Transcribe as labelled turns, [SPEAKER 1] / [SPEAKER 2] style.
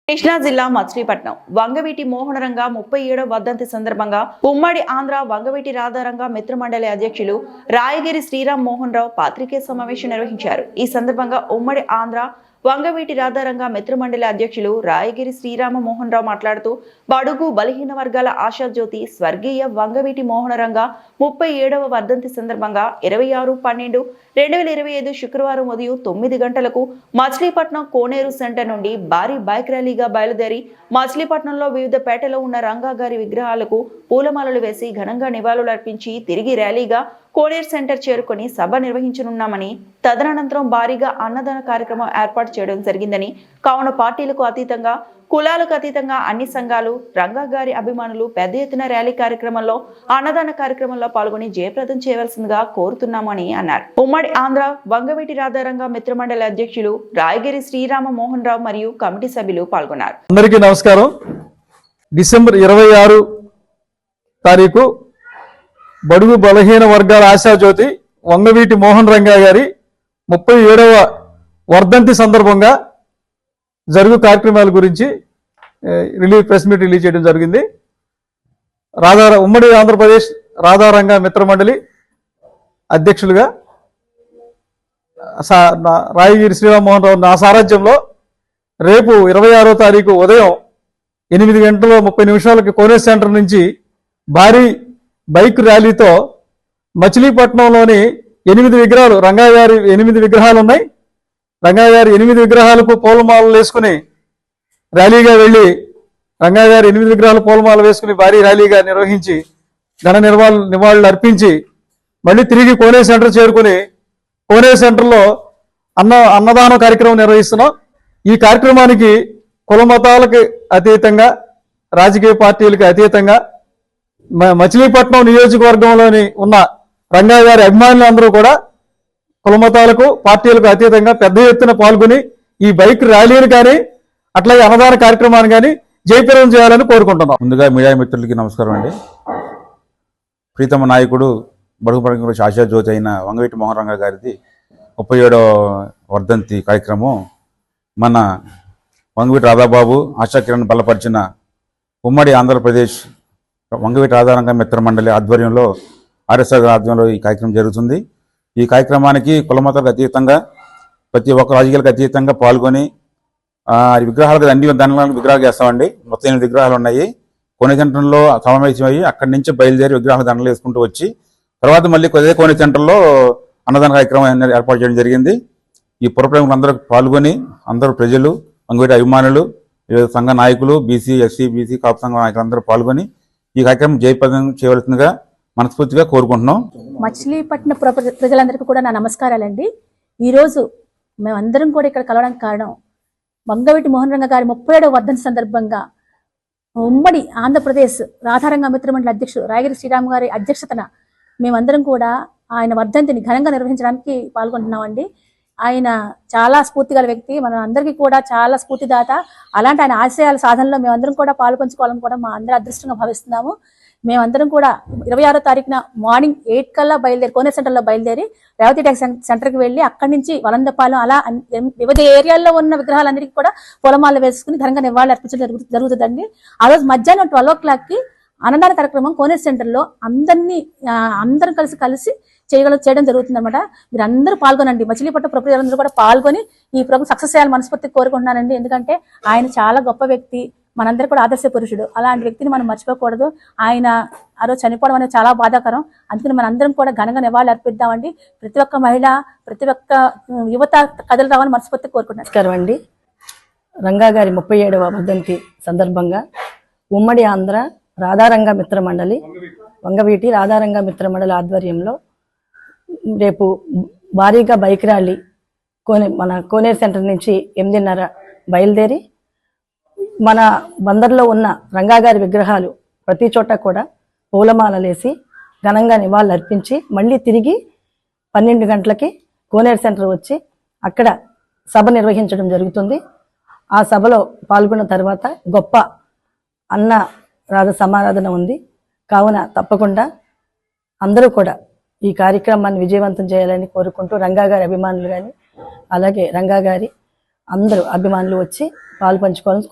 [SPEAKER 1] కృష్ణా జిల్లా మచిలీపట్నం వంగవీటి మోహనరంగ 37వ వర్ధంతి సందర్భంగా ఉమ్మడి ఆంధ్ర వంగవీటి రాధారంగ మిత్రమండలి అధ్యక్షులు రాయగిరి శ్రీరామ్ మోహన్ రావు పాత్రికేయ సమావేశం నిర్వహించారు. ఈ సందర్భంగా ఉమ్మడి ఆంధ్ర వంగవీటి రాధారంగ మిత్రమండలి అధ్యక్షులు రాయగిరి శ్రీరామ మోహన్ రావు మాట్లాడుతూ బడుగు బలహీన వర్గాల ఆశాజ్యోతి స్వర్గీయ వంగవీటి మోహనరంగ 37వ వర్ధంతి సందర్భంగా 26/12/2025 శుక్రవారం ఉదయం 9 గంటలకు మచిలీపట్నం కోనేరు సెంటర్ నుండి భారీ బైక్ ర్యాలీగా బయలుదేరి మచిలీపట్నంలో వివిధ పేటలో ఉన్న రంగా గారి విగ్రహాలకు పూలమాలలు వేసి ఘనంగా నివాళులు అర్పించి తిరిగి ర్యాలీగా కోనేరు సెంటర్ చేరుకొని సభ నిర్వహించనున్నామని, తదనంతరం భారీగా అన్నదాన కార్యక్రమం ఏర్పాటు చేయడం జరిగిందని, కావున పార్టీలకు అతీతంగా కులాలకు అతీతంగా అన్ని సంఘాలు రంగా గారి అభిమానులు పెద్ద ఎత్తున ర్యాలీ కార్యక్రమంలో అన్నదాన కార్యక్రమంలో పాల్గొని జయప్రదం చేయవలసిందిగా కోరుతున్నామని అన్నారు. ఉమ్మడి ఆంధ్ర వంగవీటి రాధారంగ మిత్రమండలి అధ్యక్షులు రాయగిరి శ్రీరామ మోహన్ రావు మరియు కమిటీ సభ్యులు పాల్గొన్నారు.
[SPEAKER 2] అందరికీ నమస్కారం. డిసెంబర్ 26 తారీఖు బడుగు బలహీన వర్గాల ఆశాజ్యోతి వంగవీటి మోహన్ రంగా గారి 37వ వర్ధంతి సందర్భంగా జరుగు కార్యక్రమాల గురించి ప్రెస్ మీట్ రిలీజ్ చేయడం జరిగింది. ఉమ్మడి ఆంధ్రప్రదేశ్ రాధారంగ మిత్రమండలి అధ్యక్షులుగా రాయగిరి శ్రీరామ్మోహన్ రావు నా సారథ్యంలో రేపు 26వ తారీఖు ఉదయం 8:30 కోనేరు సెంటర్ నుంచి భారీ బైక్ ర్యాలీతో మచిలీపట్నంలోని 8 విగ్రహాలు రంగా గారి 8 విగ్రహాలు ఉన్నాయి. రంగా గారి 8 విగ్రహాలకు పూలమాలలు వేసుకుని ర్యాలీగా వెళ్ళి రంగా గారి 8 విగ్రహాలు పూలమాల వేసుకుని భారీ ర్యాలీగా నిర్వహించి ఘన నివాళులు అర్పించి మళ్ళీ తిరిగి కోనేరు సెంటర్ చేరుకుని కోనేరు సెంటర్లో అన్నదాన కార్యక్రమం నిర్వహిస్తున్నాం. ఈ కార్యక్రమానికి కుల మతాలకు అతీతంగా రాజకీయ పార్టీలకు అతీతంగా మచిలీపట్నం నియోజకవర్గంలోని ఉన్న రంగా గారి అభిమానులందరూ కూడా కులమతాలకు పార్టీలకు అతీతంగా పెద్ద ఎత్తున పాల్గొని ఈ బైక్ ర్యాలీని కానీ అట్లాగే అన్నదాన కార్యక్రమాన్ని కానీ జయప్రదం చేయాలని కోరుకుంటున్నాం.
[SPEAKER 3] ముందుగా మీడియా మిత్రులకి నమస్కారం అండి. ప్రీతమ నాయకుడు బడుగు బలహీన ఆశాజ్యోతి అయిన వంగవీటి మోహన్ రంగా గారిది 37వ వర్ధంతి కార్యక్రమం మన వంగవీటి రాధాబాబు ఆశాకిరణ్ బలపరిచిన ఉమ్మడి ఆంధ్రప్రదేశ్ వంగవీటి రాధారంగ మిత్రమండలి ఆధ్వర్యంలో ఆర్ఎస్ఆర్ ఆధ్వర్యంలో ఈ కార్యక్రమం జరుగుతుంది. ఈ కార్యక్రమానికి కులమతాలకు అతీతంగా ప్రతి ఒక్క రాజకీయాలకు అతీతంగా పాల్గొని విగ్రహాలకు అన్ని దండలకు విగ్రహాలు చేస్తామండి. మొత్తం 8 విగ్రహాలు ఉన్నాయి. కోనేరు సెంటర్లో సమావేశం అయ్యి అక్కడి నుంచి బయలుదేరి విగ్రహాలకు దండలు వేసుకుంటూ వచ్చి తర్వాత మళ్ళీ కొద్దిగా కోనేరు సెంటర్లో అన్నదాన కార్యక్రమం ఏర్పాటు చేయడం జరిగింది. ఈ పురప్రముఖులు అందరూ పాల్గొని అందరూ ప్రజలు వంగవీటి అభిమానులు సంఘ నాయకులు బీసీ ఎస్సీ బీసీ కాపు సంఘ నాయకులందరూ పాల్గొని ఈ కార్యక్రమం జయప్రదం చేయవలసిందిగా మనస్ఫూర్తిగా కోరుకుంటున్నాం.
[SPEAKER 4] మచిలీపట్నం ప్రజలందరికీ కూడా నా నమస్కారాలండి. ఈరోజు మేమందరం కూడా ఇక్కడ కలవడానికి కారణం వంగవీటి మోహన్ రంగ గారి 37వ వర్ధంతి సందర్భంగా ఉమ్మడి ఆంధ్రప్రదేశ్ రాధారంగ మిత్రమండలి అధ్యక్షుడు రాయగిరి శ్రీరామ్ గారి అధ్యక్షతన మేమందరం కూడా ఆయన వర్ధంతిని ఘనంగా నిర్వహించడానికి పాల్గొంటున్నామండి. ఆయన చాలా స్ఫూర్తిగల వ్యక్తి, మన అందరికీ కూడా చాలా స్ఫూర్తిదాత. అలాంటి ఆయన ఆశయాల సాధనలో మేమందరం కూడా పాల్పంచుకోవాలని కూడా మా అందరూ అదృష్టంగా భావిస్తున్నాము. మేమందరం కూడా 26వ తారీఖున మార్నింగ్ 8 కల్లా బయలుదేరి కోనేరు సెంటర్లో బయలుదేరి రేవతి ట్యాక్స్ సెంటర్కి వెళ్ళి అక్కడి నుంచి వలందపాలెం అలా వివిధ ఏరియాల్లో ఉన్న విగ్రహాలందరికీ కూడా పొలమాలు వేసుకుని ఘనంగా నివాళులు అర్పించడం జరుగుతుందండి. ఆ రోజు మధ్యాహ్నం 12 o'clockకి అన్నదాన కార్యక్రమం కోనేరు సెంటర్లో అందరం కలిసి చేయడం జరుగుతుంది అనమాట. మీరు అందరూ పాల్గొనండి. మచిలీపట్నం ప్రజలందరూ కూడా పాల్గొని ఈ ప్రోగ్రాం సక్సెస్ చేయాలని మనస్ఫూర్తిగా కోరుకుంటున్నానండి. ఎందుకంటే ఆయన చాలా గొప్ప వ్యక్తి, మనందరూ కూడా ఆదర్శ పురుషుడు. అలాంటి వ్యక్తిని మనం మర్చిపోకూడదు. ఆయన ఆ రోజు చనిపోవడం అనేది చాలా బాధాకరం. అందుకని మనందరం కూడా ఘనంగా నివాళులు అర్పిద్దామండి. ప్రతి ఒక్క మహిళ, ప్రతి ఒక్క యువత కథలు రావాలని మనస్ఫూర్తిగా కోరుకుంటున్నాను.
[SPEAKER 5] నమస్కారం అండి. రంగా గారి 37వ వర్ధంతి సందర్భంగా ఉమ్మడి ఆంధ్ర రాధారంగ మిత్రమండలి వంగవీటి రాధారంగ మిత్రమండలి ఆధ్వర్యంలో రేపు భారీగా బైక్ ర్యాలీ మన కోనేరు సెంటర్ నుంచి 8:30 బయలుదేరి మన బందర్లో ఉన్న రంగా గారి విగ్రహాలు ప్రతి చోట కూడా పూలమాలలేసి ఘనంగా నివాళులు అర్పించి మళ్ళీ తిరిగి 12 గంటలకి కోనేరు సెంటర్ వచ్చి అక్కడ సభ నిర్వహించడం జరుగుతుంది. ఆ సభలో పాల్గొన్న తర్వాత గొప్ప అన్న రాధ సమారాధన ఉంది. కావున తప్పకుండా అందరూ కూడా ఈ కార్యక్రమాన్ని విజయవంతం చేయాలని కోరుకుంటూ రంగా గారి అభిమానులు కానీ అలాగే రంగా గారి అందరూ అభిమానులు వచ్చి పాలు పంచుకోవాలని